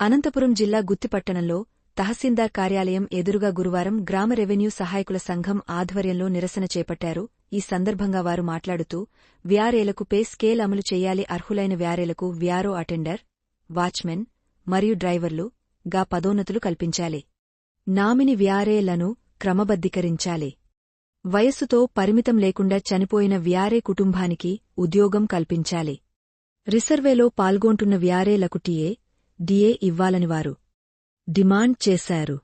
అనంతపురం జిల్లా గుత్తిపట్టణంలో తహసీల్దార్ కార్యాలయం ఎదురుగా గురువారం గ్రామ రెవెన్యూ సహాయకుల సంఘం ఆధ్వర్యంలో నిరసన చేపట్టారు. ఈ సందర్భంగా వారు మాట్లాడుతూ వ్యారేలకు పే స్కేల్ అమలు చేయాలి, అర్హులైన వ్యారేలకు వ్యారో అటెండర్, వాచ్మెన్ మరియు డ్రైవర్లు గా పదోన్నతులు కల్పించాలి. నామిని వ్యారేలను క్రమబద్ధీకరించాలి. వయస్సుతో పరిమితం లేకుండా చనిపోయిన వ్యారే కుటుంబానికి ఉద్యోగం కల్పించాలి. రిసర్వేలో పాల్గొంటున్న వ్యారేలకు టీఏ, డిఏ ఇవ్వాలని వారు డిమాండ్ చేశారు.